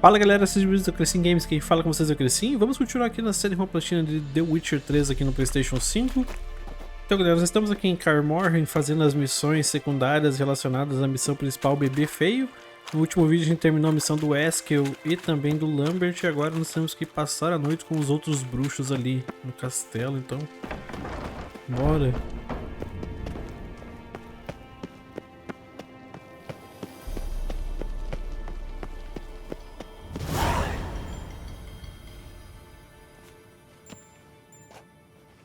Fala galera, sejam bem-vindos ao Crescim Games, quem fala com vocês é o Crescim. Vamos continuar aqui na série Platina de The Witcher 3 aqui no Playstation 5. Então galera, nós estamos aqui em Kaer Morhen fazendo as missões secundárias relacionadas à missão principal Bebê Feio. No último vídeo a gente terminou a missão do Eskel e também do Lambert, e agora nós temos que passar a noite com os outros bruxos ali no castelo, então bora.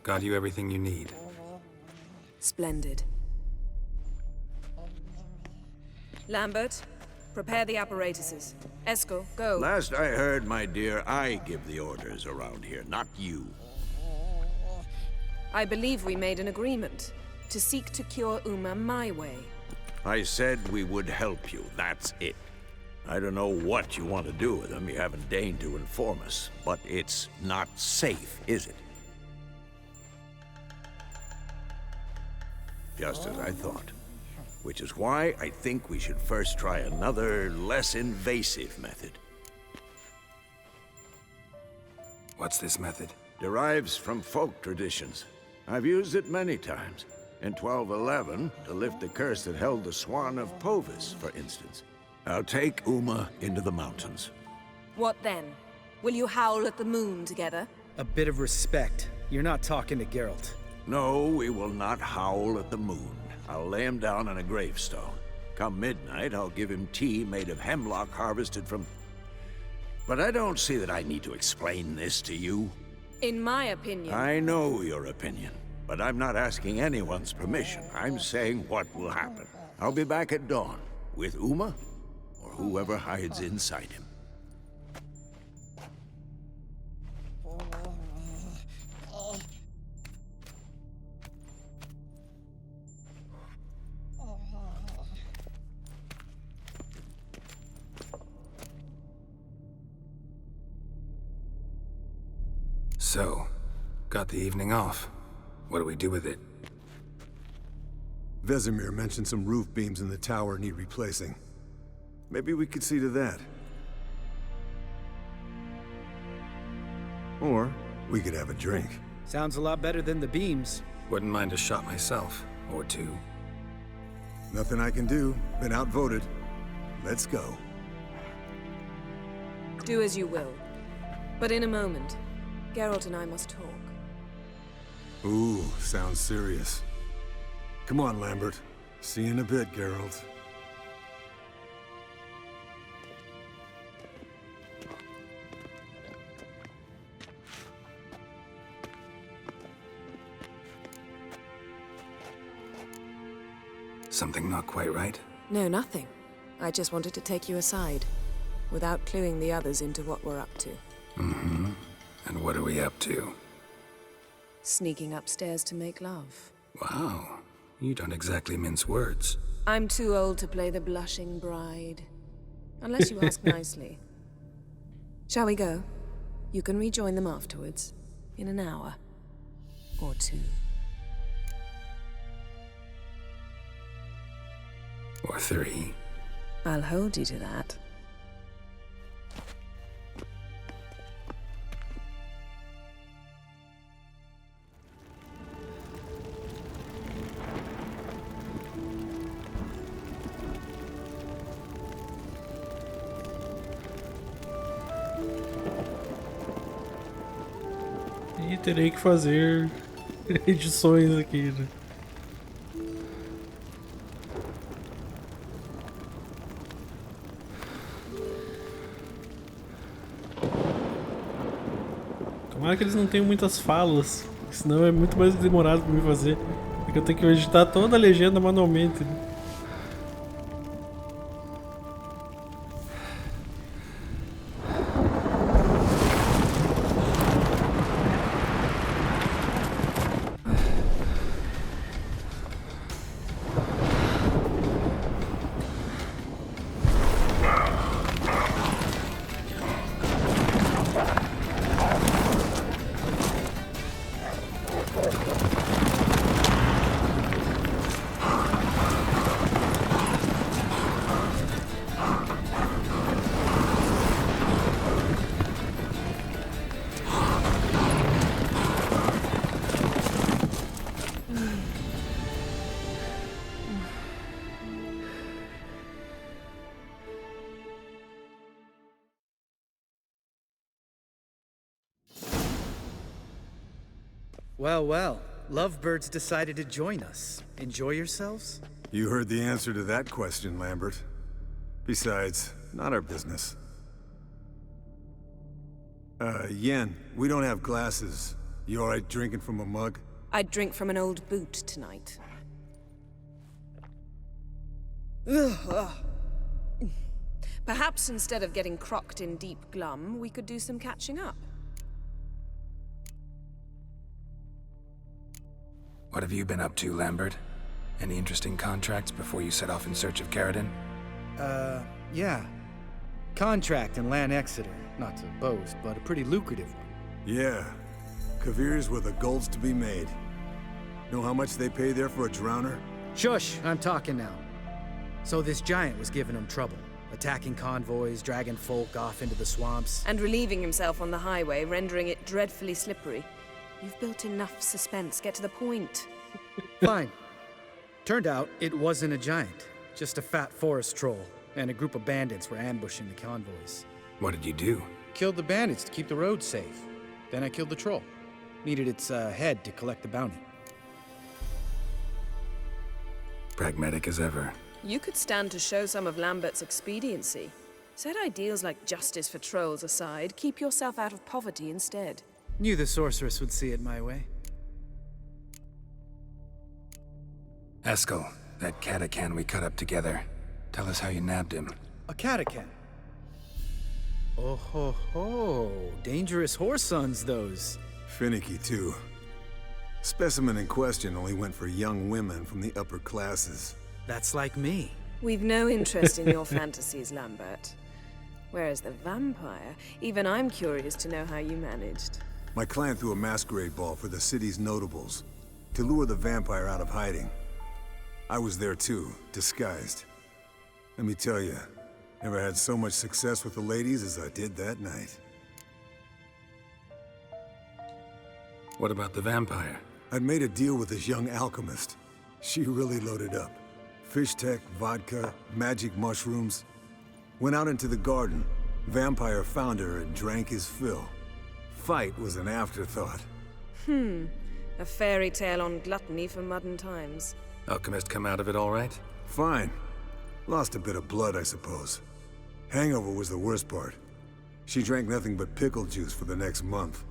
Got you everything you need. Splendid. Lambert, prepare the apparatuses. Eskel, go. Last I heard, my dear, I give the orders around here, not you. I believe we made an agreement to seek to cure Uma my way. I said we would help you, that's it. I don't know what you want to do with them, you haven't deigned to inform us, but it's not safe, is it? Just as I thought. Which is why I think we should first try another, less invasive method. What's this method? Derives from folk traditions. I've used it many times. In 1211, to lift the curse that held the Swan of Povis, for instance. I'll take Uma into the mountains. What then? Will you howl at the moon together? A bit of respect. You're not talking to Geralt. No, we will not howl at the moon. I'll lay him down on a gravestone. Come midnight, I'll give him tea made of hemlock harvested from... But I don't see that I need to explain this to you. In my opinion... I know your opinion, but I'm not asking anyone's permission. I'm saying what will happen. I'll be back at dawn, with Uma, or whoever hides inside him. So, got the evening off. What do we do with it? Vesemir mentioned some roof beams in the tower need replacing. Maybe we could see to that. Or we could have a drink. Sounds a lot better than the beams. Wouldn't mind a shot myself, or two. Nothing I can do. Been outvoted. Let's go. Do as you will. But in a moment, Geralt and I must talk. Ooh, sounds serious. Come on, Lambert. See you in a bit, Geralt. Something not quite right? No, nothing. I just wanted to take you aside, without cluing the others into what we're up to. Mm-hmm. And what are we up to? Sneaking upstairs to make love. Wow, you don't exactly mince words. I'm too old to play the blushing bride. Unless you ask nicely. Shall we go? You can rejoin them afterwards. In an hour. Or two. Or three. I'll hold you to that. E terei que fazer edições aqui, né? Tomara que eles não tenham muitas falas, senão é muito mais demorado pra mim fazer. Porque eu tenho que editar toda a legenda manualmente, né? Well, well. Lovebirds decided to join us. Enjoy yourselves? You heard the answer to that question, Lambert. Besides, not our business. Yen, we don't have glasses. You alright drinking from a mug? I'd drink from an old boot tonight. Perhaps instead of getting crocked in deep glum, we could do some catching up. What have you been up to, Lambert? Any interesting contracts before you set off in search of Caridin? Yeah. Contract in Lan Exeter. Not to boast, but a pretty lucrative one. Yeah. Kavir's where the gold's to be made. Know how much they pay there for a drowner? Shush, I'm talking now. So this giant was giving him trouble. Attacking convoys, dragging folk off into the swamps. And relieving himself on the highway, rendering it dreadfully slippery. You've built enough suspense. Get to the point. Fine. Turned out it wasn't a giant. Just a fat forest troll. And a group of bandits were ambushing the convoys. What did you do? Killed the bandits to keep the road safe. Then I killed the troll. Needed its head to collect the bounty. Pragmatic as ever. You could stand to show some of Lambert's expediency. Set ideals like justice for trolls aside, keep yourself out of poverty instead. Knew the sorceress would see it my way. Eskel, that catacan we cut up together. Tell us how you nabbed him. A catacan. Oh ho ho. Dangerous horse sons, those. Finicky, too. Specimen in question only went for young women from the upper classes. That's like me. We've no interest in your fantasies, Lambert. Whereas the vampire, even I'm curious to know how you managed. My clan threw a masquerade ball for the city's notables to lure the vampire out of hiding. I was there too, disguised. Let me tell you, never had so much success with the ladies as I did that night. What about the vampire? I'd made a deal with this young alchemist. She really loaded up. Fish tech, vodka, magic mushrooms. Went out into the garden. Vampire found her and drank his fill. Fight was an afterthought. A fairy tale on gluttony for modern times. Alchemist come out of it all right? Fine. Lost a bit of blood, I suppose. Hangover was the worst part. She drank nothing but pickle juice for the next month.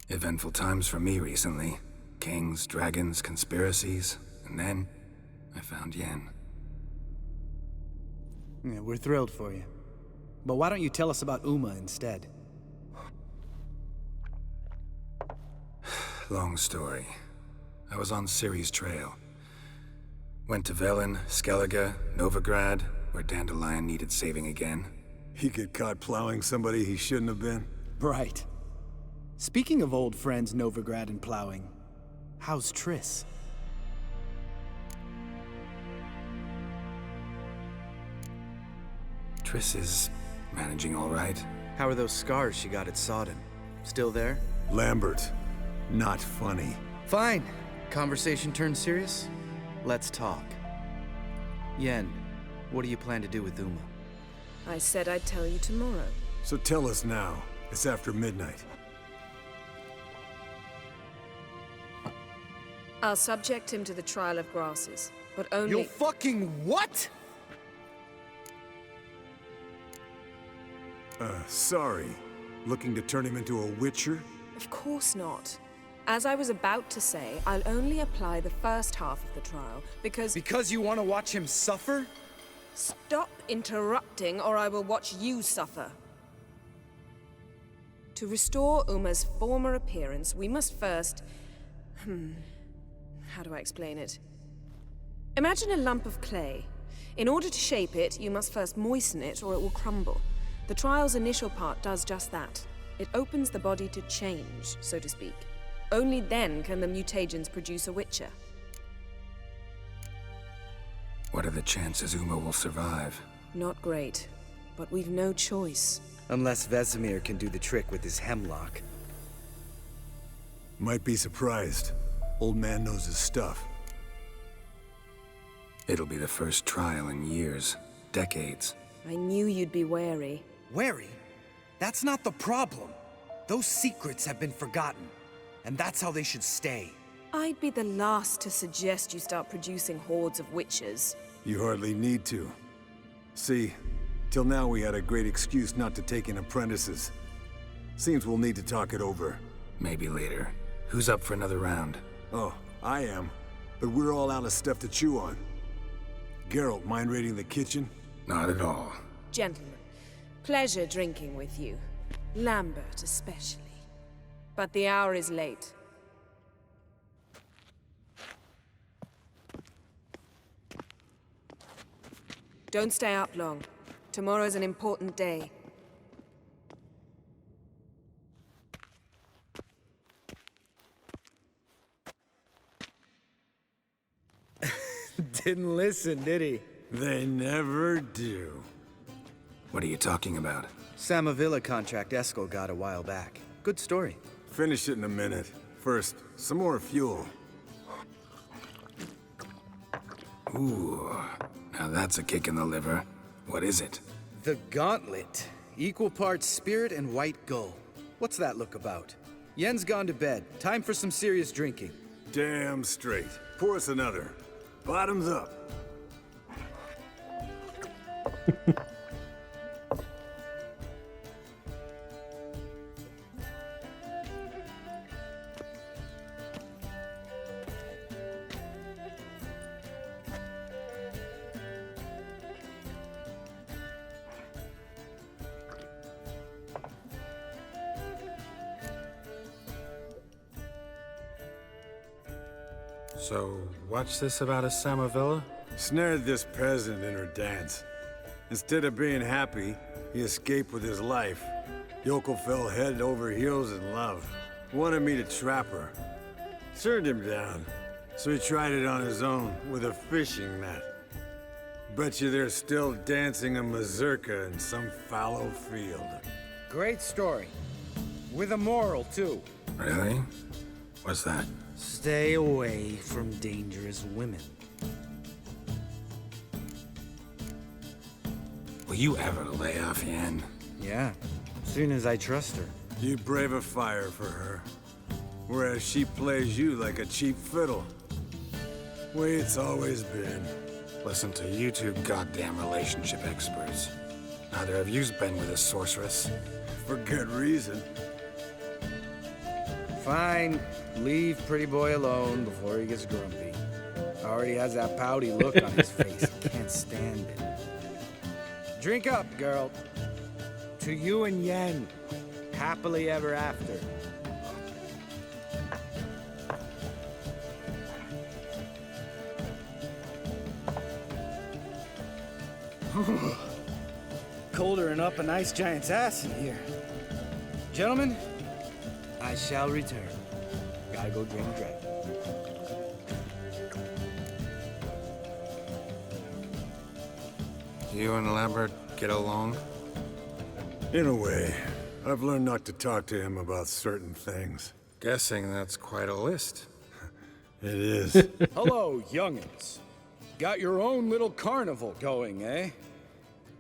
Eventful times for me recently. Kings, dragons, conspiracies, and then I found Yen. Yeah, we're thrilled for you. But why don't you tell us about Uma instead? Long story. I was on Ciri's trail. Went to Velen, Skellige, Novigrad, where Dandelion needed saving again. He get caught plowing somebody he shouldn't have been? Right. Speaking of old friends Novigrad and plowing, how's Triss? Triss is managing all right. How are those scars she got at Sodden? Still there? Lambert. Not funny. Fine. Conversation turned serious? Let's talk. Yen, what do you plan to do with Uma? I said I'd tell you tomorrow. So tell us now. It's after midnight. I'll subject him to the trial of grasses, but only— You fucking what? Sorry. Looking to turn him into a witcher? Of course not. As I was about to say, I'll only apply the first half of the trial, because— Because you want to watch him suffer? Stop interrupting, or I will watch you suffer. To restore Uma's former appearance, we must first— how do I explain it? Imagine a lump of clay. In order to shape it, you must first moisten it, or it will crumble. The trial's initial part does just that. It opens the body to change, so to speak. Only then can the mutagens produce a witcher. What are the chances Uma will survive? Not great, but we've no choice. Unless Vesemir can do the trick with his hemlock. Might be surprised. Old man knows his stuff. It'll be the first trial in years, decades. I knew you'd be wary. Wary? That's not the problem. Those secrets have been forgotten, and that's how they should stay. I'd be the last to suggest you start producing hordes of witches. You hardly need to. See, till now we had a great excuse not to take in apprentices. Seems we'll need to talk it over. Maybe later. Who's up for another round? Oh, I am. But we're all out of stuff to chew on. Geralt, mind raiding the kitchen? Not at all. Gentlemen, pleasure drinking with you. Lambert especially. But the hour is late. Don't stay up long. Tomorrow's an important day. Didn't listen, did he? They never do. What are you talking about? Samavilla contract Eskel got a while back. Good story. Finish it in a minute. First, some more fuel. Ooh, now that's a kick in the liver. What is it? The Gauntlet. Equal parts spirit and white gull. What's that look about? Yen's gone to bed. Time for some serious drinking. Damn straight. Pour us another. Bottoms up. So, what's this about a Samavilla? Snared this peasant in her dance. Instead of being happy, he escaped with his life. Yokel fell head over heels in love. Wanted me to trap her. Turned him down. So he tried it on his own with a fishing net. Bet you they're still dancing a mazurka in some fallow field. Great story. With a moral, too. Really? What's that? Stay away from dangerous women. Will you ever lay off Yen? Yeah, soon as I trust her. You brave a fire for her. Whereas she plays you like a cheap fiddle. Way it's always been. Listen to you two goddamn relationship experts. Neither of you's been with a sorceress. For good reason. Fine. Leave pretty boy alone before he gets grumpy. Already has that pouty look on his face. Can't stand it. Drink up, girl. To you and Yen. Happily ever after. Colder and up a nice giant's ass in here. Gentlemen, I shall return. Gotta go drain the dragon. You and Lambert get along? In a way. I've learned not to talk to him about certain things. Guessing that's quite a list. It is. Hello, youngins. Got your own little carnival going, eh?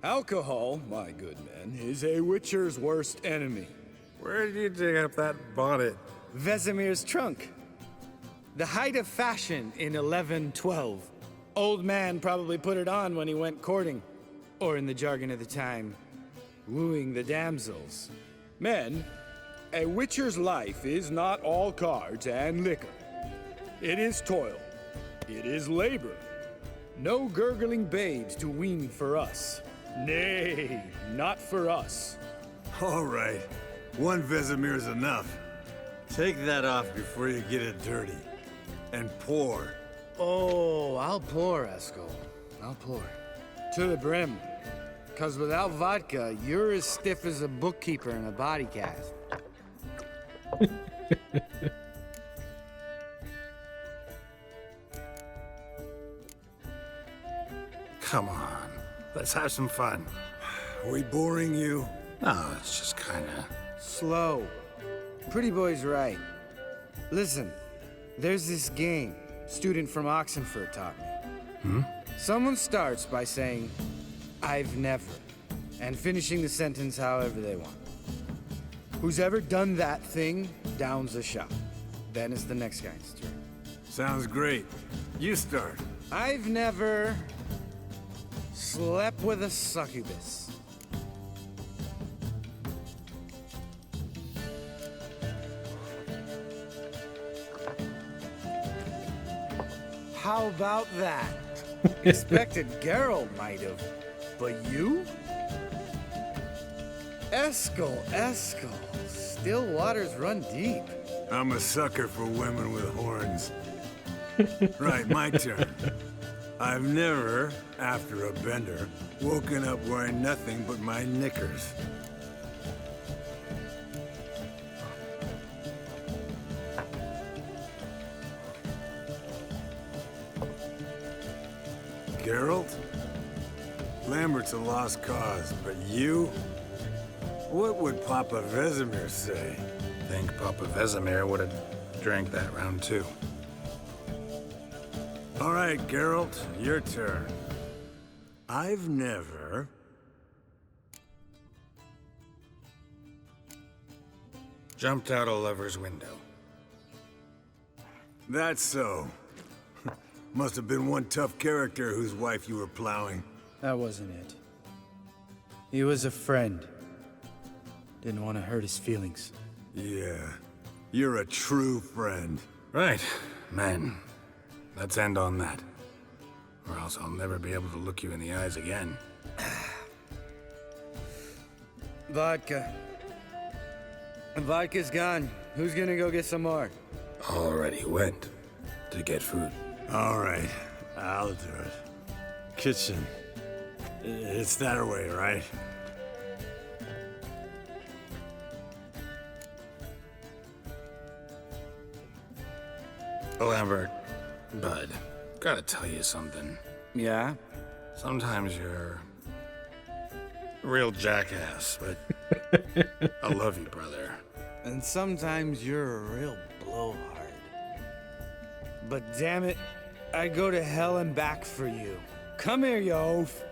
Alcohol, my good men, is a witcher's worst enemy. Where did you dig up that bonnet? Vesemir's trunk. The height of fashion in 1112. Old man probably put it on when he went courting. Or in the jargon of the time, wooing the damsels. Men, a witcher's life is not all cards and liquor. It is toil. It is labor. No gurgling babes to wean for us. Nay, not for us. All right. One Vesemir's enough. Take that off before you get it dirty. And pour. Oh, I'll pour, Eskel. I'll pour. To the brim. 'Cause without vodka, you're as stiff as a bookkeeper in a body cast. Come on, let's have some fun. We boring you? No, it's just kinda... Slow. Pretty boy's right. Listen, there's this game student from Oxenford taught me. Someone starts by saying, I've never, and finishing the sentence however they want. Who's ever done that thing downs the shot. Then it's the next guy's turn. Sounds great. You start. I've never slept with a succubus. How about that? Expected Geralt might have, but you? Eskel. Still waters run deep. I'm a sucker for women with horns. Right, my turn. I've never, after a bender, woken up wearing nothing but my knickers. Geralt? Lambert's a lost cause, but you? What would Papa Vesemir say? Think Papa Vesemir would have drank that round too. All right, Geralt, your turn. I've never... Jumped out a lover's window. That's so. Must have been one tough character whose wife you were plowing. That wasn't it. He was a friend. Didn't want to hurt his feelings. Yeah, you're a true friend. Right, man. Let's end on that. Or else I'll never be able to look you in the eyes again. Vodka. Vodka's gone. Who's gonna go get some more? Already went to get food. All right, I'll do it. Kitchen. It's that way, right? Lambert, bud, gotta tell you something. Yeah? Sometimes you're a real jackass, but I love you, brother. And sometimes you're a real blowhard. But damn it, I'd go to hell and back for you. Come here, you oaf.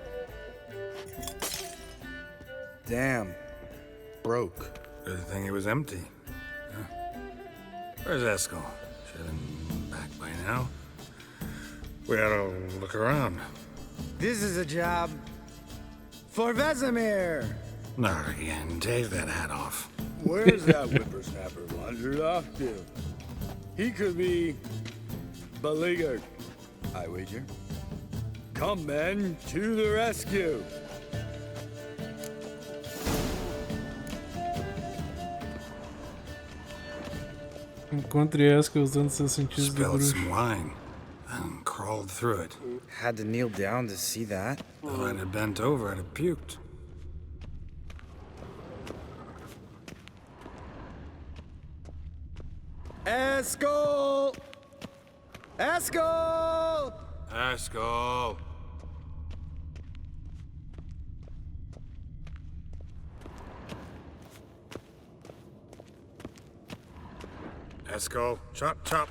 Damn. Broke. Good thing it was empty. Huh? Where's Eskel? Should have been back by now. We ought to look around. This is a job for Vesemir. Not again. Take that hat off. Where's that whippersnapper wandered off to? He could be beleaguered, I wager. Come, men, to the rescue. Encontre Eskel usando seus sentidos de Spilled bruxo. some wine and crawled through it. Had to kneel down to see that. If I'd have bent over, I'd have puked. Eskel! Eskel! Eskel! Eskel, chop, chop.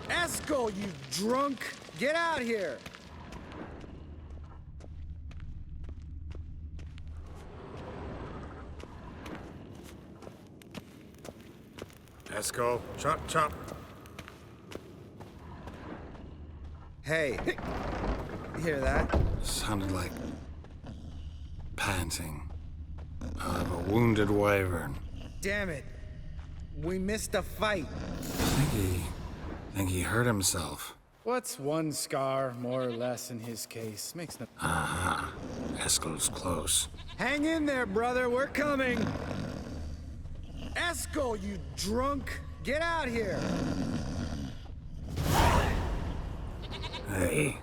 Eskel, you drunk! Get out here! Eskel, chop, chop. Hey, hear that? Sounded like panting of a wounded wyvern. Damn it. We missed a fight. Think he hurt himself. What's one scar, more or less, in his case? Makes no... Aha. Eskel's close. Hang in there, brother. We're coming. Eskel, you drunk! Get out here! Hey,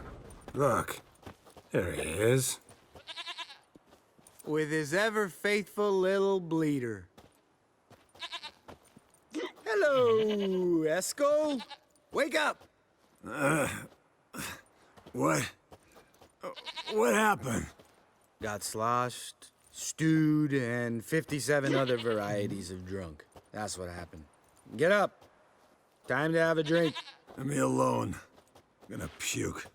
look. There he is. With his ever-faithful little bleeder. Hello, Eskel. Wake up! What happened? Got sloshed, stewed, and 57 other varieties of drunk. That's what happened. Get up. Time to have a drink. Leave me alone. Gonna puke.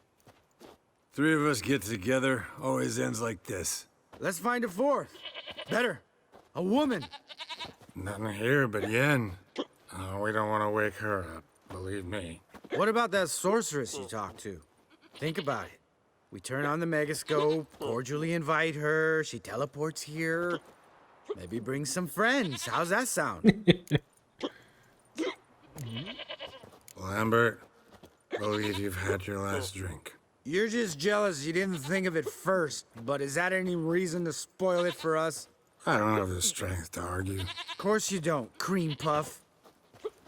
Three of us get together, always ends like this. Let's find a fourth. Better. A woman. Nothing here but Yen. Oh, we don't want to wake her up, believe me. What about that sorceress you talked to? Think about it. We turn on the megascope, cordially invite her, she teleports here. Maybe bring some friends. How's that sound? Lambert, believe you've had your last drink. You're just jealous you didn't think of it first, but is that any reason to spoil it for us? I don't have the strength to argue. Of course you don't, cream puff.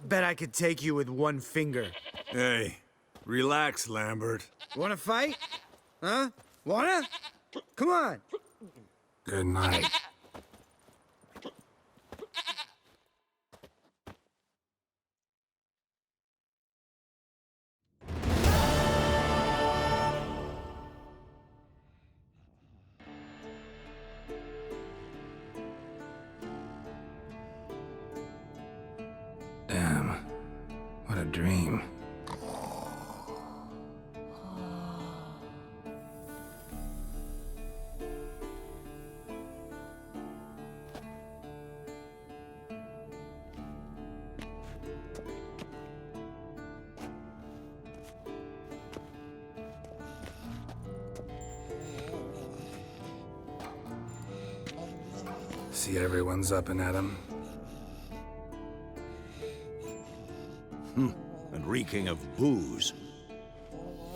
Bet I could take you with one finger. Hey, relax, Lambert. Wanna fight? Huh? Wanna? Come on. Good night. Damn, what a dream. See everyone's up and at 'em. And reeking of booze.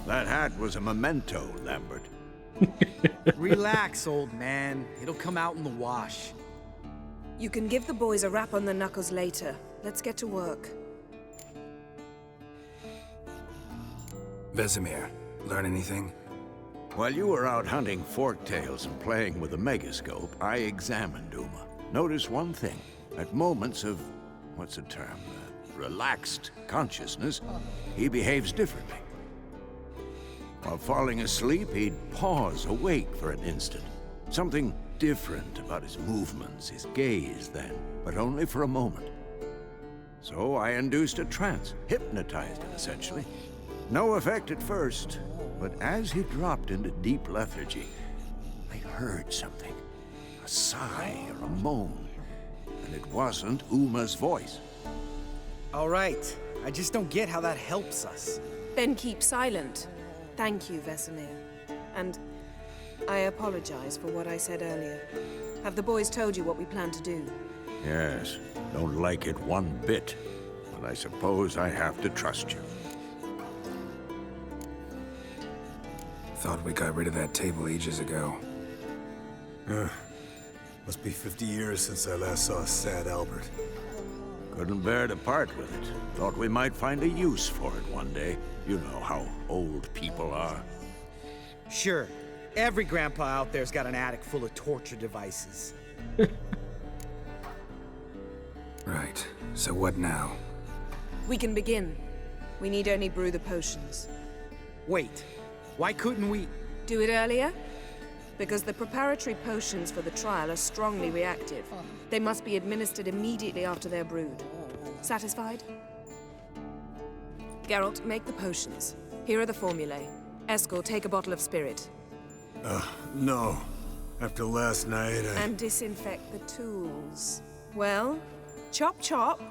That hat was a memento, Lambert. Relax, old man. It'll come out in the wash. You can give the boys a rap on the knuckles later. Let's get to work. Vesemir, learn anything? While you were out hunting forktails and playing with the megascope, I examined Uma. Notice one thing. At moments of, what's the term? Relaxed consciousness, he behaves differently. While falling asleep, he'd pause awake for an instant. Something different about his movements, his gaze then, but only for a moment. So I induced a trance, hypnotized him essentially. No effect at first, but as he dropped into deep lethargy, I heard something. A sigh or a moan, and it wasn't Uma's voice. All right. I just don't get how that helps us. Then keep silent. Thank you, Vesemir. And I apologize for what I said earlier. Have the boys told you what we plan to do? Yes, don't like it one bit, but I suppose I have to trust you. Thought we got rid of that table ages ago. Must be 50 years since I last saw sad Albert. Couldn't bear to part with it. Thought we might find a use for it one day. You know how old people are. Sure. Every grandpa out there's got an attic full of torture devices. Right, so what now? We can begin. We need only brew the potions. Wait. Why couldn't we... Do it earlier? Because the preparatory potions for the trial are strongly reactive. They must be administered immediately after they're brewed. Satisfied? Geralt, make the potions. Here are the formulae. Eskel, take a bottle of spirit. No. After last night, And disinfect the tools. Well, chop chop.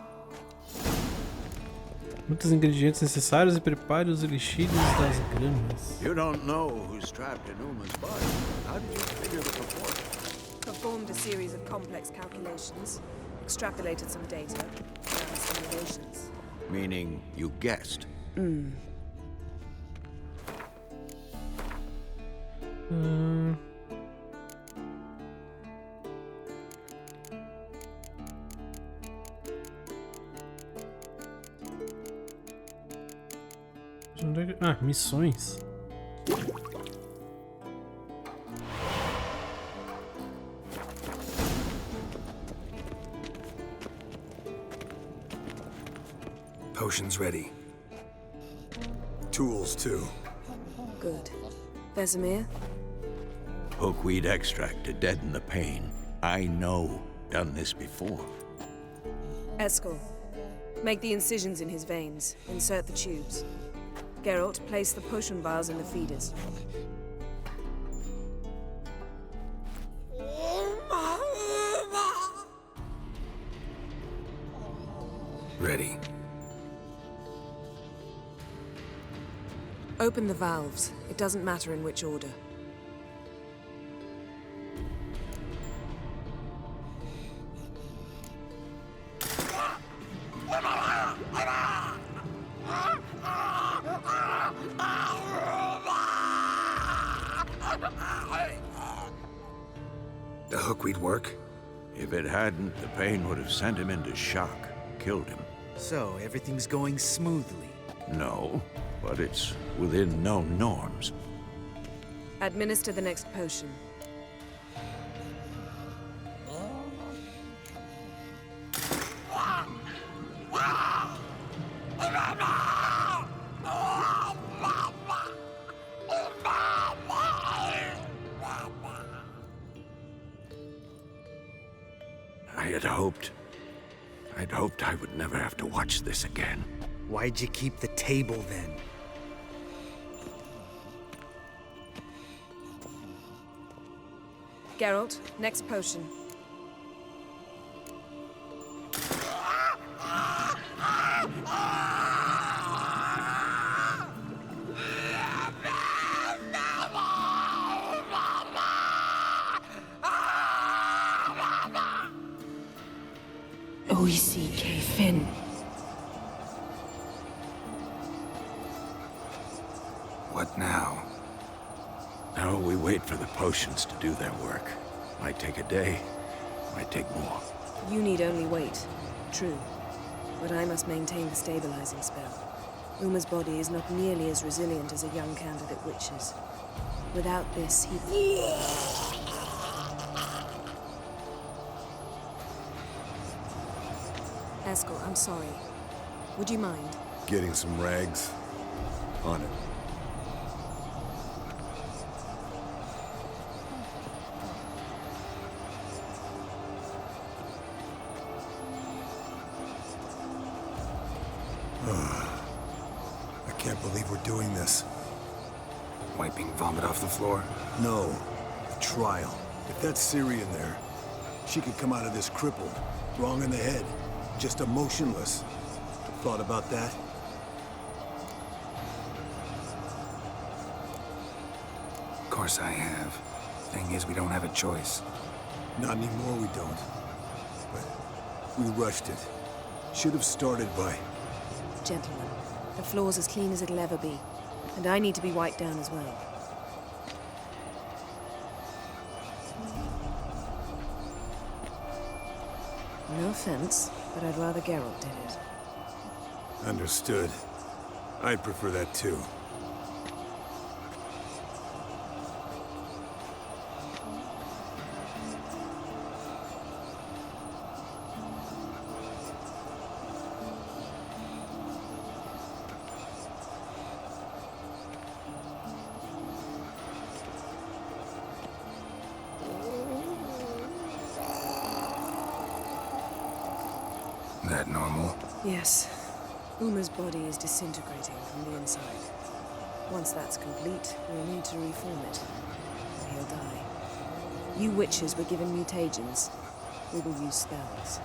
Muitos ingredientes necessários e prepare os elixires das gramas. You don't know who's trapped in Uma's body. How did you figure the proportion? Performed a series of complex calculations. Extrapolated some data. Ran simulations. Meaning you guessed. Ah, missões. Potions ready. tools too. Good. Vesemir? Hookweed extract to deaden the pain. I know. Done this before. Eskel, make the incisions in his veins. Insert the tubes. Geralt, place the potion vials in the feeders. Ready. Open the valves. It doesn't matter in which order. The hook we'd work? If it hadn't, the pain would have sent him into shock, killed him. So, everything's going smoothly. No, but it's within known norms. Administer the next potion. I'd hoped I would never have to watch this again. Why'd you keep the table then? Geralt, next potion. O-E-C-K, Finn. What now? Now we wait for the potions to do their work. Might take a day, might take more. You need only wait. True. But I must maintain the stabilizing spell. Uma's body is not nearly as resilient as a young candidate witch's. Without this, he... Eskel, I'm sorry. Would you mind? Getting some rags? On it. I can't believe we're doing this. Wiping vomit off the floor? No, the trial. If that's Ciri in there, she could come out of this crippled, wrong in the head, just emotionless. Thought about that? Of course I have. Thing is, we don't have a choice. Not anymore, we don't. But we rushed it. Should have started by... Gentlemen, the floor's as clean as it'll ever be. And I need to be wiped down as well. No offense, but I'd rather Geralt did it. Understood. I'd prefer that too. That normal? Yes. Uma's body is disintegrating from the inside. Once that's complete, we'll need to reform it. Or he'll die. You witches were given mutagens. We will use spells.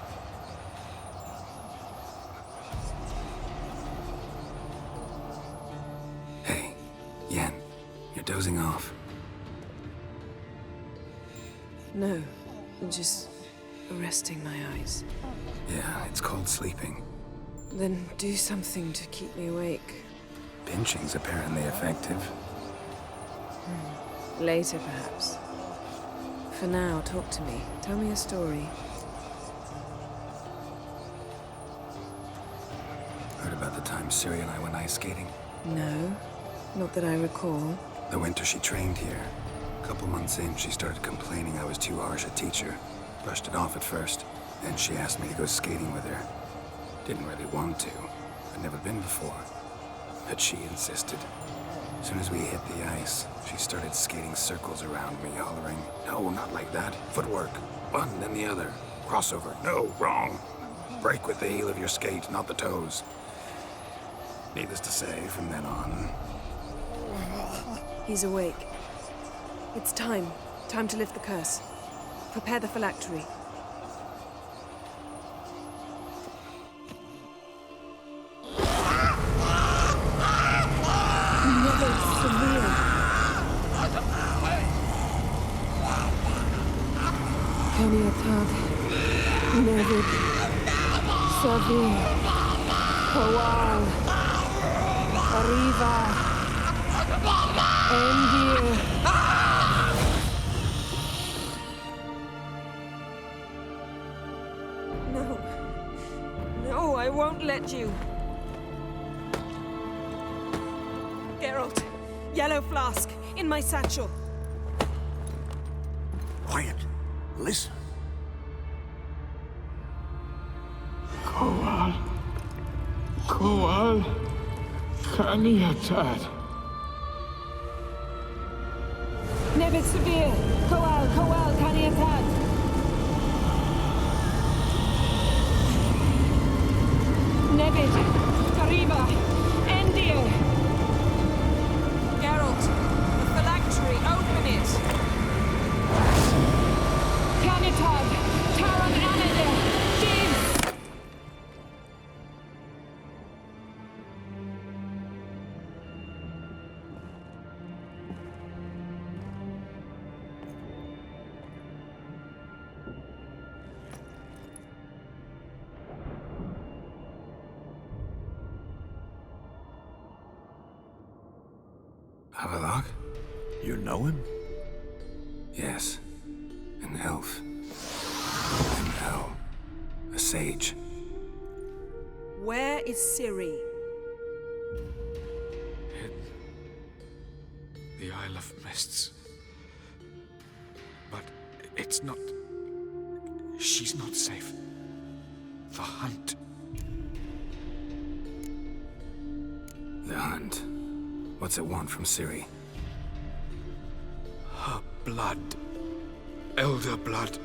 Hey, Yen, you're dozing off. No, I'm just resting my eyes. Yeah, it's called sleeping. Then do something to keep me awake. Pinching's apparently effective. Later, perhaps. For now, talk to me. Tell me a story. Heard about the time Ciri and I went ice skating? No, not that I recall. The winter she trained here. A couple months in, she started complaining I was too harsh a teacher. Brushed it off at first. Then she asked me to go skating with her. Didn't really want to. I'd never been before. But she insisted. As soon as we hit the ice, she started skating circles around me, hollering, "No, not like that. Footwork. One, then the other. Crossover. No, wrong. Break with the heel of your skate, not the toes." Needless to say, from then on, He's awake. It's time. Time to lift the curse. Prepare the phylactery. Never severe. Kaniatad. Nevid. Severe. Kowal. Arriva. Endir. No. No, I won't let you. Geralt, yellow flask, in my satchel. Quiet. Listen. Kowal. Kowal. Kaniatad. Nevid severe. Kowal, Kowal, Kaniatad. Nevid. Arriva. Endir. Geralt, the phylactery, open it. Kaniatad. Taran Anadir. James. Havelock? You know him? Yes. An elf. An elf. A sage. Where is Ciri? In the Isle of Mists. But it's not... She's not safe. The hunt. The hunt. What's it want from Ciri? Her blood. Elder blood.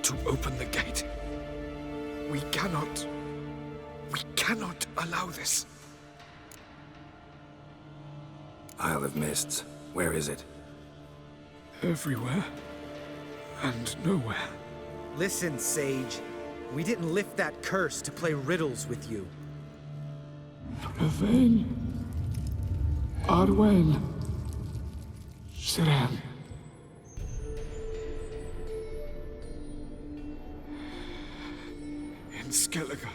To open the gate. We cannot allow this. Isle of Mists. Where is it? Everywhere. And nowhere. Listen, Sage. We didn't lift that curse to play riddles with you. Yvain. Arwen. Siren. In Skellige.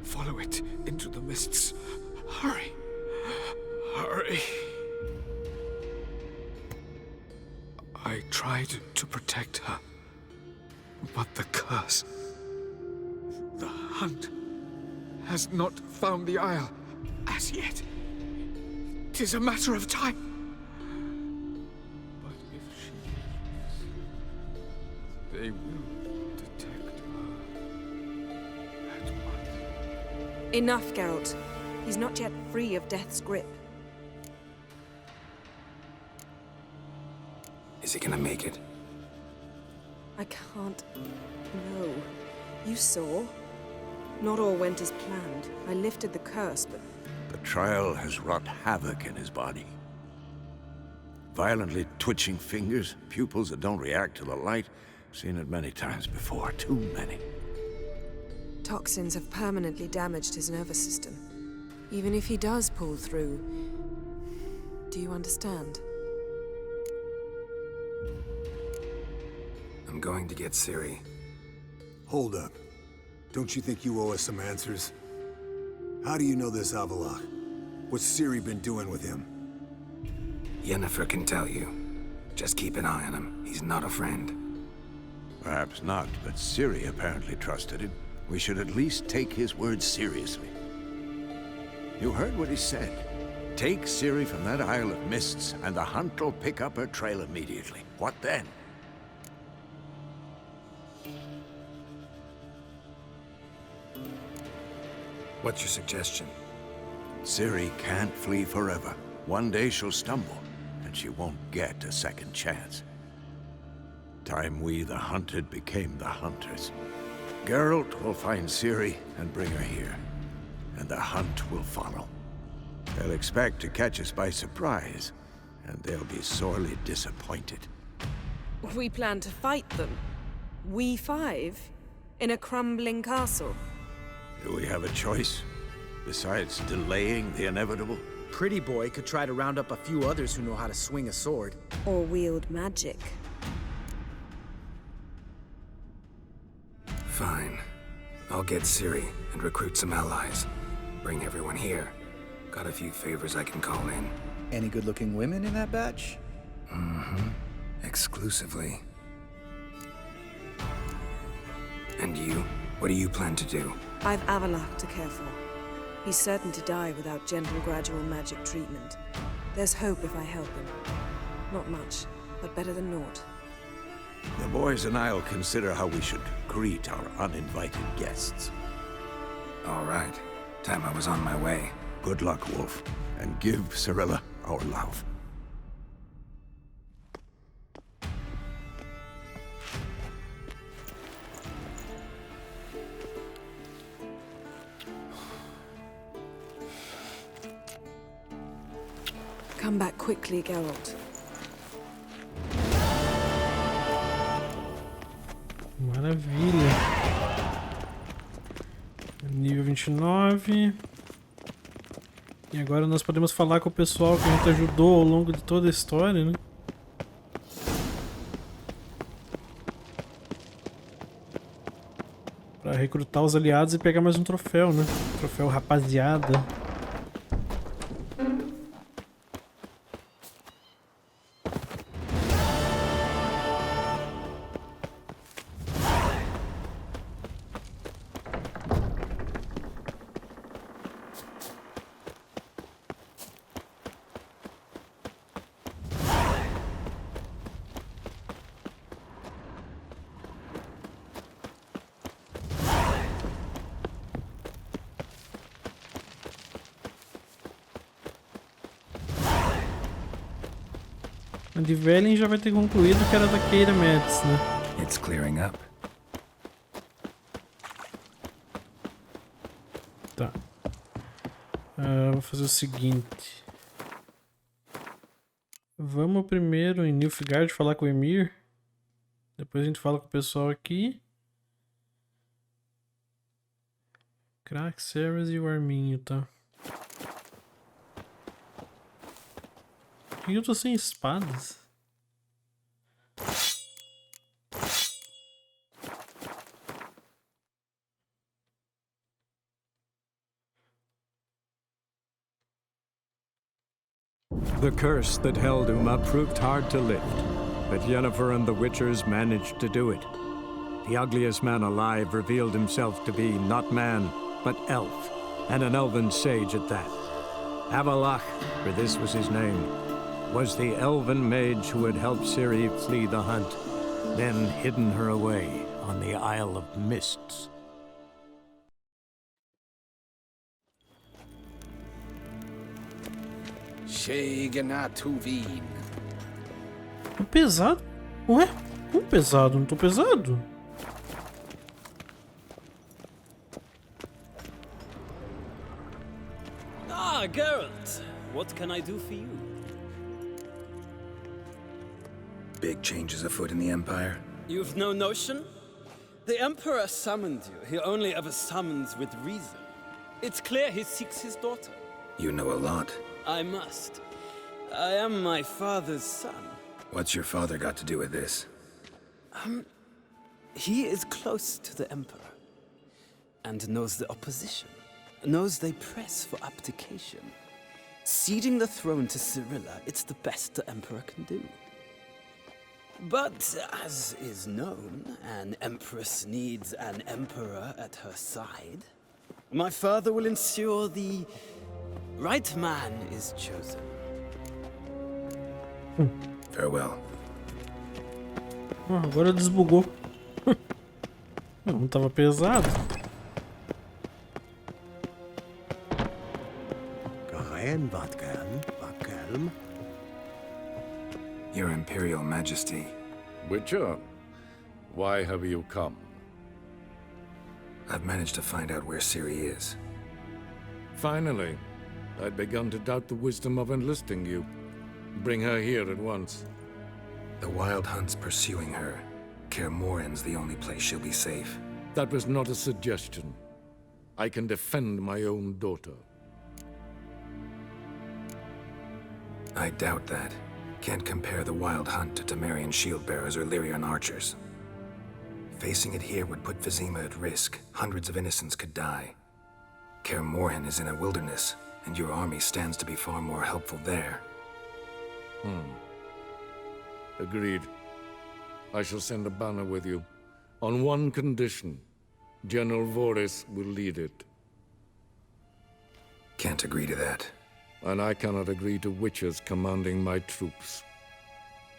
Follow it into the mists. Hurry. Hurry. I tried to protect her. But the curse... The hunt... has not found the Isle as yet. 'Tis a matter of time. But if she leaves, they will detect her at once. Enough, Geralt. He's not yet free of death's grip. Is he gonna make it? I can't... No. You saw? Not all went as planned. I lifted the curse, but... The trial has wrought havoc in his body. Violently twitching fingers, pupils that don't react to the light. Seen it many times before, too many. Toxins have permanently damaged his nervous system. Even if he does pull through... Do you understand? I'm going to get Ciri. Hold up. Don't you think you owe us some answers? How do you know this Havelock? What's Ciri been doing with him? Yennefer can tell you. Just keep an eye on him. He's not a friend. Perhaps not, but Ciri apparently trusted him. We should at least take his words seriously. You heard what he said. Take Ciri from that Isle of Mists, and the hunt will pick up her trail immediately. What then? What's your suggestion? Ciri can't flee forever. One day she'll stumble, and she won't get a second chance. Time we, the hunted, became the hunters. Geralt will find Ciri and bring her here. and the hunt will follow. They'll expect to catch us by surprise, and they'll be sorely disappointed. We plan to fight them. We five? In a crumbling castle? Do we have a choice, besides delaying the inevitable? Pretty boy could try to round up a few others who know how to swing a sword. Or wield magic. Fine. I'll get Ciri and recruit some allies. Bring everyone here. Got a few favors I can call in. Any good-looking women in that batch? Mm-hmm. Exclusively. And you? What do you plan to do? I've Avalach to care for. He's certain to die without gentle, gradual magic treatment. There's hope if I help him. Not much, but better than naught. The boys and I'll consider how we should greet our uninvited guests. All right. Time I was on my way. Good luck, Wolf, and give Cirilla our love. Come back quickly, Geralt. Maravilha. Nível 29. E agora nós podemos falar com o pessoal que a gente ajudou ao longo de toda a história, né? Pra recrutar os aliados e pegar mais um troféu, né? Troféu Rapaziada. A de Velen já vai ter concluído que era da Kaer Morhen, né? It's clearing up. Tá. Vou fazer o seguinte. Vamos primeiro em Nilfgaard falar com o Emir. Depois a gente fala com o pessoal aqui. Crack, Ceres e o Arminho, tá? Por que eu tô sem espadas? The curse that held Uma proved hard to lift, but Yennefer and the Witchers managed to do it. The ugliest man alive revealed himself to be not man, but elf, and an elven sage at that. Avalach, for this was his name, was the elven mage who had helped Ciri flee the hunt, then hidden her away on the Isle of Mists. Chega na Tuvin. Tô pesado? Ué? Como pesado? Não tô pesado? Ah, Geralt. What can I do for you? Big changes afoot in the Empire. You've no notion? The Emperor summoned you. He only ever summons with reason. It's clear he seeks his daughter. You know a lot. I must. I am my father's son. What's your father got to do with this? He is close to the Emperor. And knows the opposition. Knows they press for abdication. Ceding the throne to Cirilla, it's the best the Emperor can do. But, as is known, an Empress needs an Emperor at her side. My father will ensure the right man is chosen. Farewell. Agora desbugou. Não tava pesado. Your Imperial Majesty. Witcher, why have you come? I've managed to find out where Ciri is. Finally. I'd begun to doubt the wisdom of enlisting you. Bring her here at once. The Wild Hunt's pursuing her. Kaer Morhen's the only place she'll be safe. That was not a suggestion. I can defend my own daughter. I doubt that. Can't compare the Wild Hunt to Temerian shield-bearers or Lyrian archers. Facing it here would put Vizima at risk. Hundreds of innocents could die. Kaer Morhen is in a wilderness, and your army stands to be far more helpful there. Agreed. I shall send a banner with you. On one condition. General Voris will lead it. Can't agree to that. And I cannot agree to Witchers commanding my troops.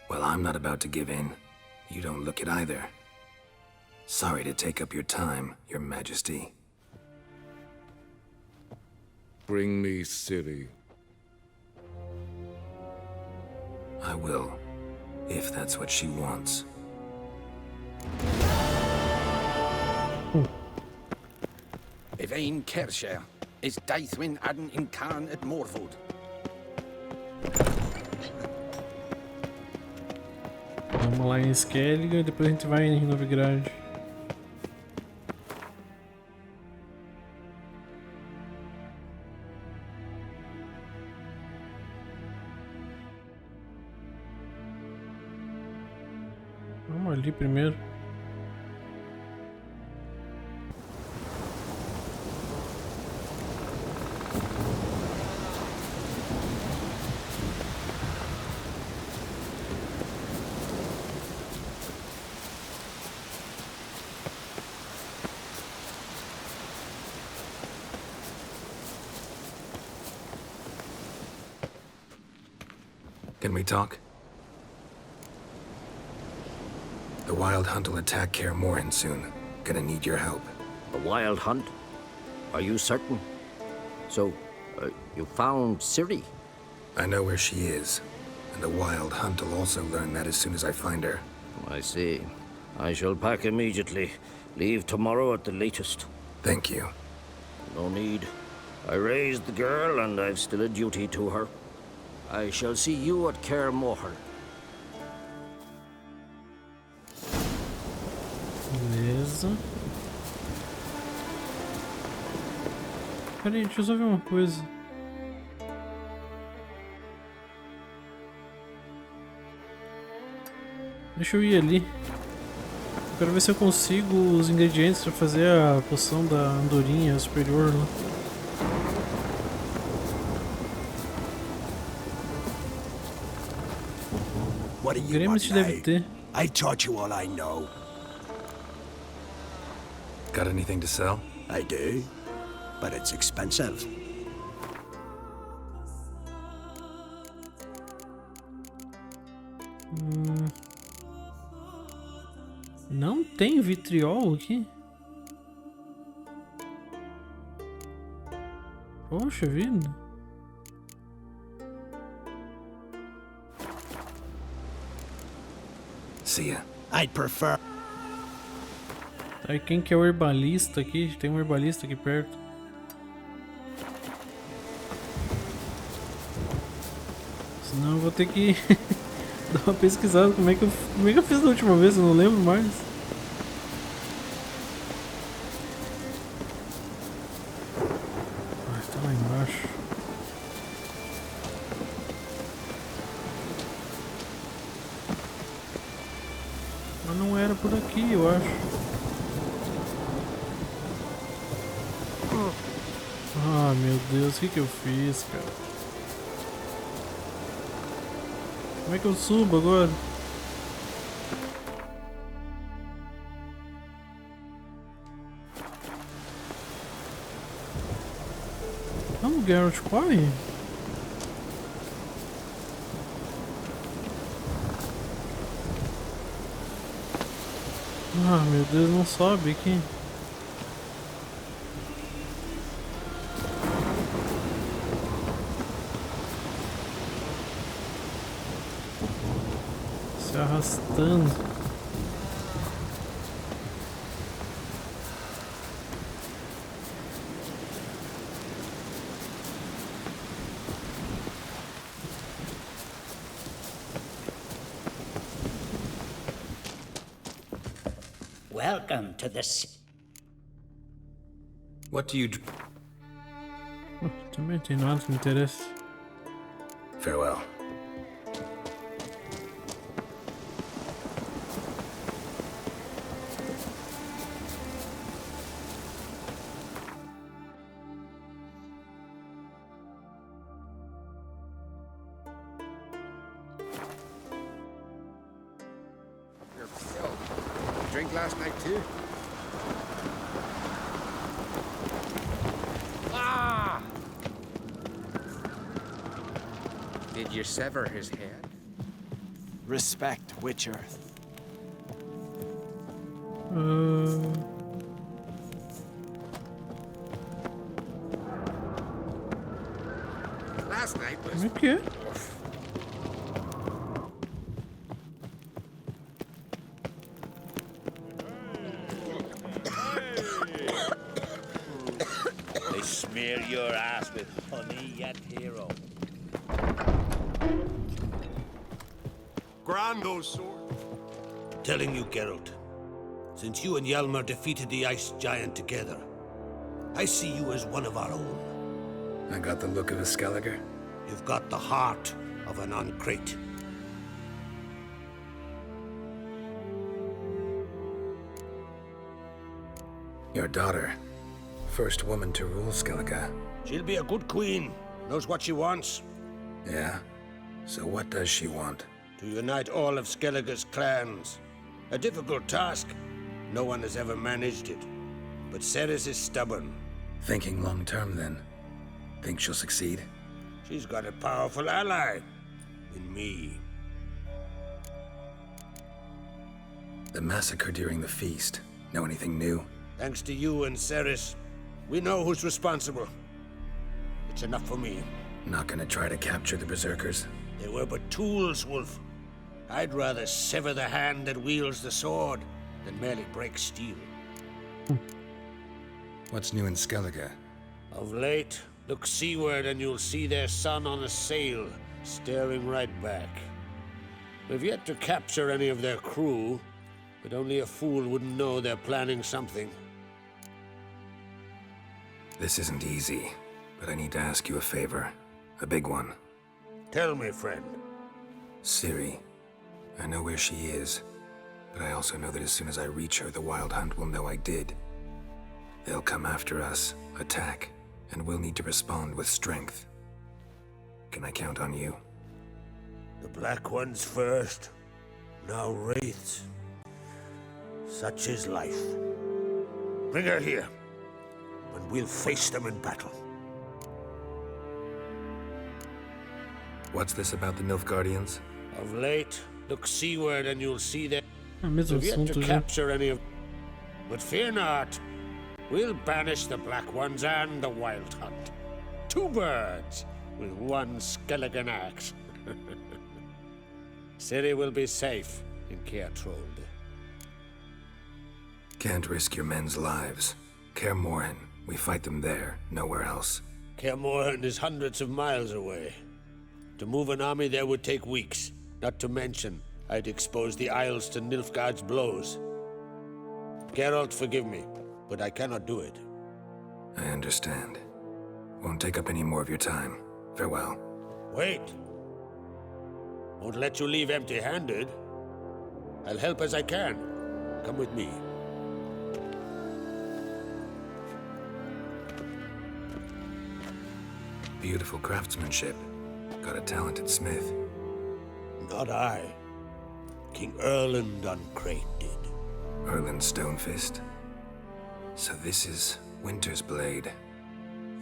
Well, I'm not about to give in. You don't look it either. Sorry to take up your time, Your Majesty. Bring me Ciri. I will, if that's what she wants. Evain Kersher is Daithwin Adden in Khan at Morvood. Vamos lá em Skellige e depois a gente vai em Novigrad. Vamos ali primeiro. Can we talk? The Wild Hunt will attack Kaer Morhen soon. Gonna need your help. A wild hunt? Are you certain? So, you found Ciri? I know where she is. And the Wild Hunt will also learn that as soon as I find her. I see. I shall pack immediately. Leave tomorrow at the latest. Thank you. No need. I raised the girl and I've still a duty to her. I shall see you at Kaer Morhen. Beleza. Peraí, deixa eu só ver uma coisa. Deixa eu ir ali. Eu quero ver se eu consigo os ingredientes para fazer a poção da andorinha superior lá. What do you Grêmio want, deve lad? ter. I taught you all I know. Got anything to sell? I do, but it's expensive. Não tem vitriol aqui? Poxa vida. See ya. I'd prefer. Tá, e quem que é o herbalista aqui? Tem um herbalista aqui perto. Senão eu vou ter que dar uma pesquisada como é que eu fiz da última vez, eu não lembro mais. Ah, tá lá embaixo. Mas não era por aqui, eu acho. Ah, meu Deus, o que eu fiz, cara? Como é que eu subo agora? Vamos, Geralt, corre! Ah, meu Deus, não sobe aqui. Se arrastando. Welcome to the... What do you... Também tem nada de interesse. Farewell. Drink last night too? Ah! Did you sever his head? Respect, Witcher. Last night was... Okay. Smear your ass with honey, yet hero. Grind those swords. Telling you, Geralt, since you and Hjalmar defeated the ice giant together, I see you as one of our own. I got the look of a Skelliger. You've got the heart of an Uncrate. Your daughter. First woman to rule Skellige. She'll be a good queen. Knows what she wants. Yeah? So what does she want? To unite all of Skellige's clans. A difficult task. No one has ever managed it. But Ceres is stubborn. Thinking long term, then. Think she'll succeed? She's got a powerful ally. In me. The massacre during the feast. Know anything new? Thanks to you and Ceres, we know who's responsible. It's enough for me. Not gonna try to capture the Berserkers? They were but tools, Wolf. I'd rather sever the hand that wields the sword than merely break steel. What's new in Skellige? Of late, look seaward and you'll see their sun on a sail, staring right back. We've yet to capture any of their crew, but only a fool wouldn't know they're planning something. This isn't easy, but I need to ask you a favor. A big one. Tell me, friend. Ciri. I know where she is, but I also know that as soon as I reach her, the Wild Hunt will know I did. They'll come after us, attack, and we'll need to respond with strength. Can I count on you? The Black Ones first, now Wraiths. Such is life. Bring her here, and we'll face them in battle. What's this about the Nilfgaardians? Of late, look seaward and you'll see that mesmo we've yet to assunto já. capture any of... But fear not. We'll banish the Black Ones and the Wild Hunt. Two birds with one skeleton axe. Ciri will be safe in Kaer Morhen. Can't risk your men's lives. Kaer Morhen. We fight them there, nowhere else. Kaer Morhen is hundreds of miles away. To move an army there would take weeks. Not to mention, I'd expose the Isles to Nilfgaard's blows. Geralt, forgive me, but I cannot do it. I understand. Won't take up any more of your time. Farewell. Wait. Won't let you leave empty-handed. I'll help as I can. Come with me. Beautiful craftsmanship. Got a talented smith. Not I. King Erland Uncrate did. Erland Stonefist. So this is Winter's Blade.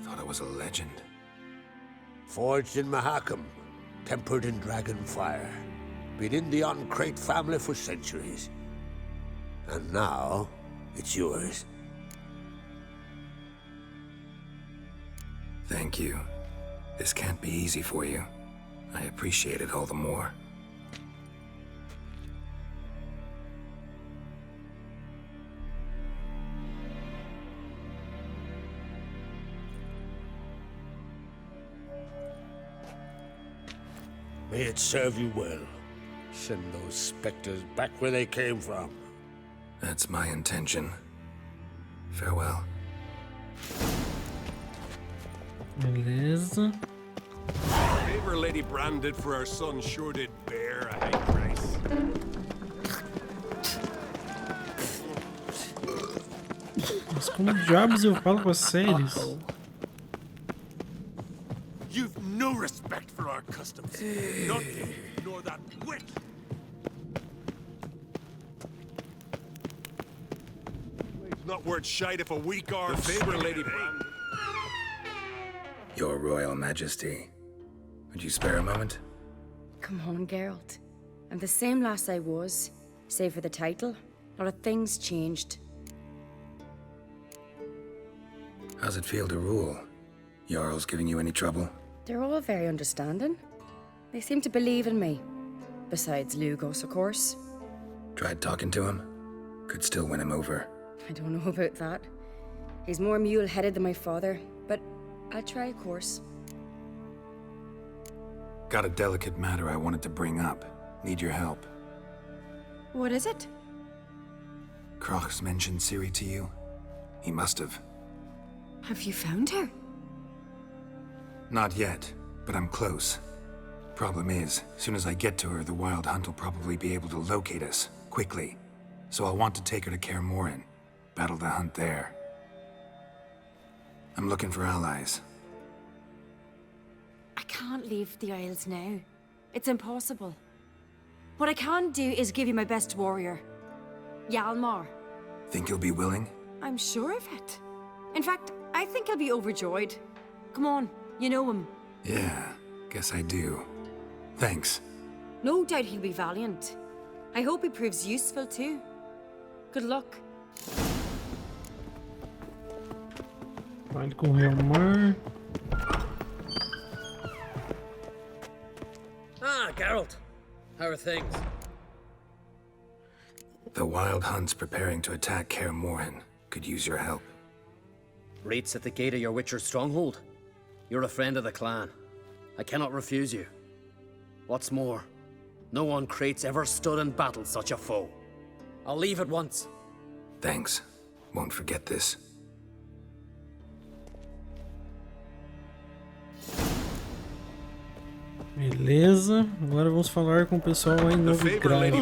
Thought it was a legend. Forged in Mahakam, tempered in dragon fire. Been in the Uncrate family for centuries. And now, it's yours. Thank you. This can't be easy for you. I appreciate it all the more. May it serve you well. Send those specters back where they came from. That's my intention. Farewell. Beleza. Favor Lady branded for our son sure did bear a high price. Mas como diabos eu falo com as séries? You've no respect for our customs. Not you, nor that witch. It's not worth shite if a weak arm. The favor Lady branded. Your Royal Majesty, would you spare a moment? Come on, Geralt. I'm the same lass I was, save for the title. A lot of things changed. How's it feel to rule? Jarl's giving you any trouble? They're all very understanding. They seem to believe in me. Besides Lugos, of course. Tried talking to him? Could still win him over. I don't know about that. He's more mule-headed than my father, but I'll try, of course. Got a delicate matter I wanted to bring up. Need your help. What is it? Croc's mentioned Ciri to you? He must have. Have you found her? Not yet, but I'm close. Problem is, soon as I get to her, the Wild Hunt will probably be able to locate us, quickly. So I'll want to take her to Kaer Morhen, battle the hunt there. I'm looking for allies. I can't leave the Isles now. It's impossible. What I can do is give you my best warrior, Hjalmar. Think you'll be willing? I'm sure of it. In fact, I think he'll be overjoyed. Come on, you know him. Yeah, guess I do. Thanks. No doubt he'll be valiant. I hope he proves useful too. Good luck. Fale com o Hjalmar. Ah, Geralt. How are things? The Wild Hunt's preparing to attack Kaer Morhen. Could use your help. Rates at the gate of your Witcher stronghold. You're a friend of the clan. I cannot refuse you. What's more, no one Krait's ever stood and battled such a foe. I'll leave at once. Thanks. Won't forget this. Beleza, agora vamos falar com o pessoal lá em Novigrad.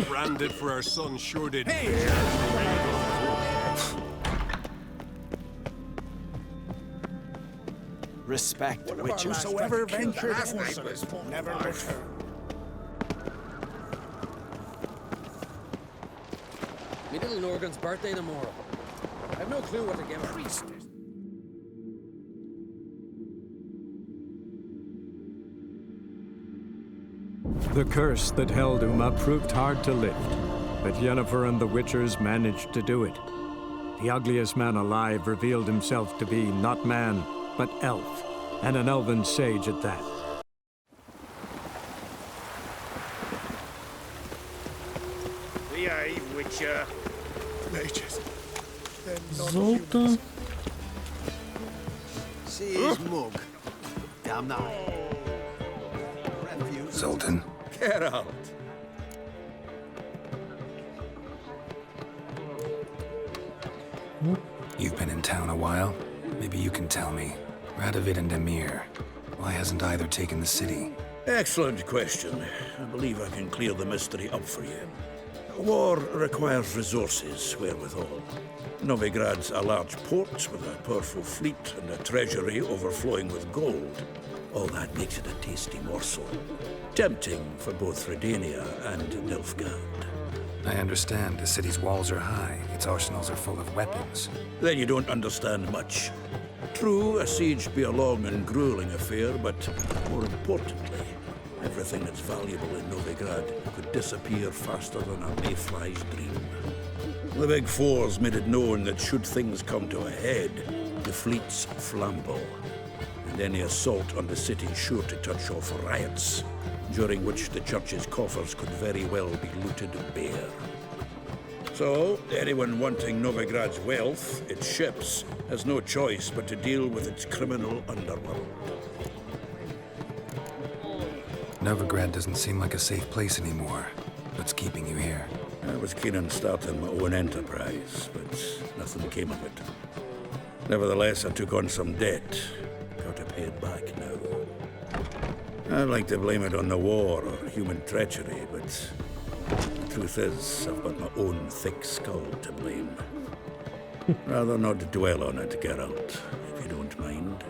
Respect, Witcher. Whosoever ventured forth never return. Me little Norgan's birthday tomorrow. I have no clue what to give her. The curse that held Uma proved hard to lift, but Yennefer and the Witchers managed to do it. The ugliest man alive revealed himself to be not man, but elf, and an elven sage at that. Behave, Witcher. Mages. Zoltan. See his mug. Damn that. Zoltan. Geralt. You've been in town a while. Maybe you can tell me. Radovid and Emir. Why hasn't either taken the city? Excellent question. I believe I can clear the mystery up for you. War requires resources, wherewithal. Novigrad's a large port with a powerful fleet and a treasury overflowing with gold. All that makes it a tasty morsel. Tempting for both Redania and Nilfgaard. I understand. The city's walls are high. Its arsenals are full of weapons. Then you don't understand much. True, a siege be a long and grueling affair, but more importantly, everything that's valuable in Novigrad could disappear faster than a mayfly's dream. The Big Four's made it known that should things come to a head, the fleet's flambeau, and any assault on the city sure to touch off riots, during which the church's coffers could very well be looted bare. So, anyone wanting Novigrad's wealth, its ships, has no choice but to deal with its criminal underworld. Novigrad doesn't seem like a safe place anymore. What's keeping you here? I was keen on starting my own enterprise, but nothing came of it. Nevertheless, I took on some debt. Got to pay it back now. I'd like to blame it on the war or human treachery, but the truth is, I've got my own thick skull to blame. Rather not dwell on it, Geralt, if you don't mind.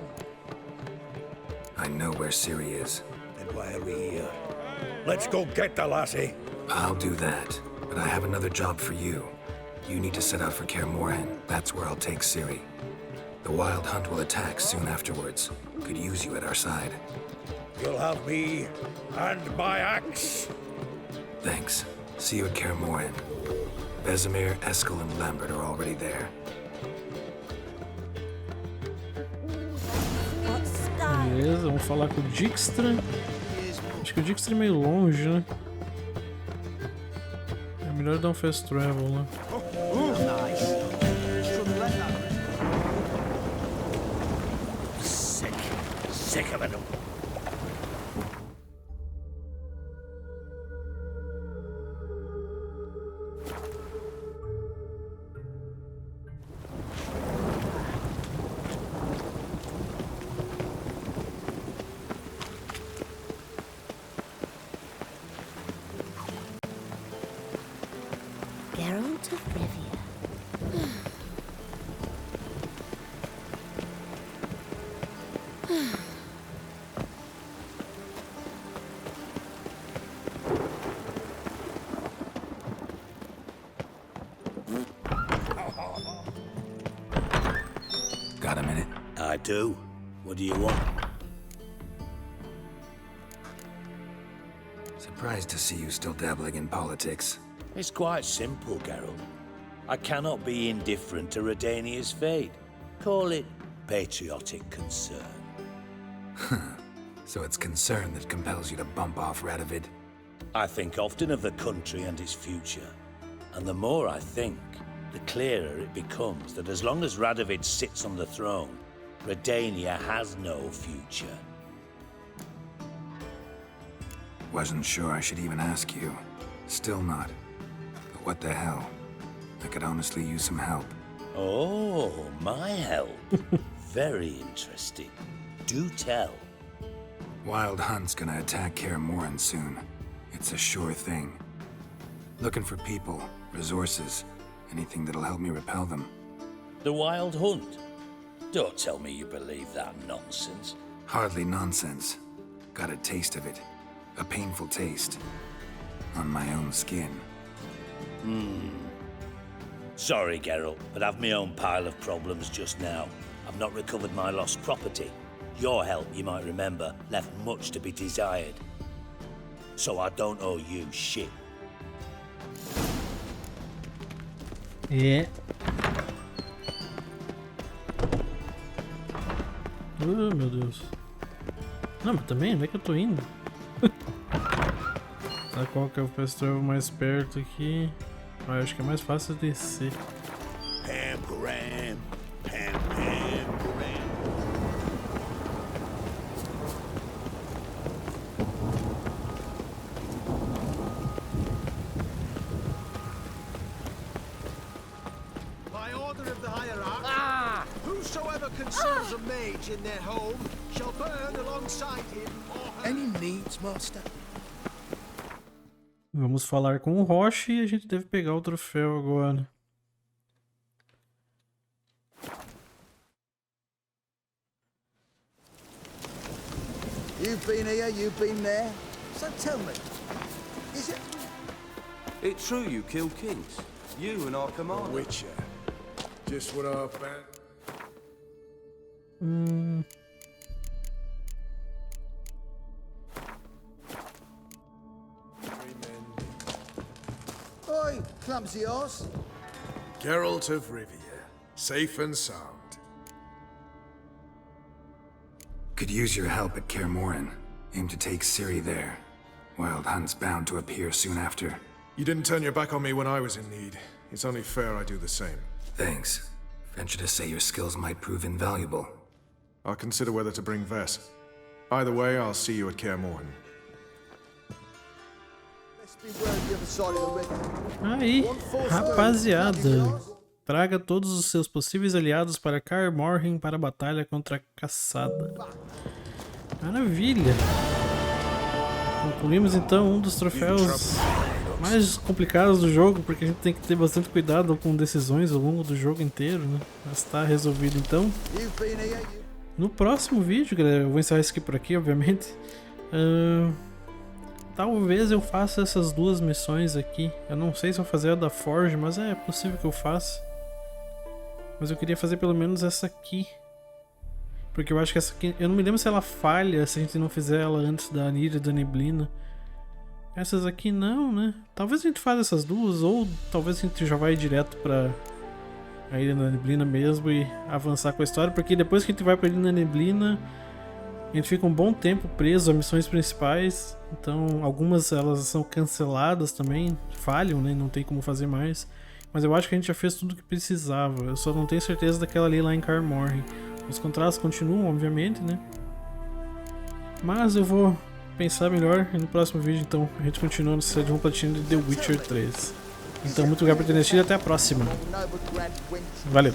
I know where Ciri is. Then why are we here? Let's go get the lassie! I'll do that, but I have another job for you. You need to set out for Kaer Morhen. That's where I'll take Ciri. The Wild Hunt will attack soon afterwards. Could use you at our side. You'll have me and my axe. Thanks. See you at Kaer Morhen. Vesemir, Eskel, and Lambert are already there. Beleza, vamos falar com o Dijkstra. Acho que o Dijkstra é meio longe, né? É melhor dar um fast travel lá. Sick of it. Geralt of Rívia. Got a minute? I do. What do you want? Surprised to see you still dabbling in politics. It's quite simple, Geralt. I cannot be indifferent to Redania's fate. Call it patriotic concern. So it's concern that compels you to bump off Radovid? I think often of the country and its future. And the more I think, the clearer it becomes that as long as Radovid sits on the throne, Redania has no future. Wasn't sure I should even ask you. Still not. But what the hell? I could honestly use some help. Oh, my help. Very interesting. Do tell. Wild Hunt's gonna attack Kaer Morhen soon. It's a sure thing. Looking for people, resources, anything that'll help me repel them. The Wild Hunt? Don't tell me you believe that nonsense. Hardly nonsense. Got a taste of it. A painful taste. On my own skin. Sorry, Geralt, but I've my own pile of problems just now. I've not recovered my lost property. Your help, you might remember, left much to be desired. So I don't owe you shit. É. Oh, meu Deus. Não, mas também, onde é que eu tô indo? Tá, qual que é o fast travel mais perto aqui? Ah, acho que é mais fácil descer. By order of the hierarch, whosoever conceals a mage in their home shall burn alongside him or her. Any needs, master? Vamos falar com o Roche e a gente deve pegar o troféu agora. You've been here, you've been there. So tell me, is it? It's true you kill kings. You and our commander. Witcher. Just what I found. Oi, clumsy horse. Geralt of Rívia. Safe and sound. Could use your help at Kaer Morhen. Aim to take Ciri there. Wild Hunt's bound to appear soon after. You didn't turn your back on me when I was in need. It's only fair I do the same. Thanks. Venture to say your skills might prove invaluable. I'll consider whether to bring Vess. Either way, I'll see you at Kaer Morhen. Aí, rapaziada, traga todos os seus possíveis aliados para Kaer Morhen para a batalha contra a Caçada. Maravilha! Concluímos então um dos troféus mais complicados do jogo, porque a gente tem que ter bastante cuidado com decisões ao longo do jogo inteiro, né? Mas tá resolvido então. No próximo vídeo, galera, eu vou encerrar isso aqui por aqui, obviamente. Talvez eu faça essas duas missões aqui. Eu não sei se vou fazer a da Forge, mas é possível que eu faça. Mas eu queria fazer pelo menos essa aqui. Porque eu acho que essa aqui... Eu não me lembro se ela falha se a gente não fizer ela antes da Nira e da Neblina. Essas aqui não, né? Talvez a gente faça essas duas, ou talvez a gente já vai direto pra a Ilha da Neblina mesmo e avançar com a história. Porque depois que a gente vai pra Ilha da Neblina, a gente fica um bom tempo preso a missões principais. Então algumas elas são canceladas também, falham, né? Não tem como fazer mais. Mas eu acho que a gente já fez tudo o que precisava. Eu só não tenho certeza daquela ali lá em Kaer Morhen. Os contratos continuam, obviamente, né? Mas eu vou pensar melhor e no próximo vídeo, então, a gente continua no série de Platina de The Witcher 3. Então, muito obrigado por ter assistido e até a próxima. Valeu!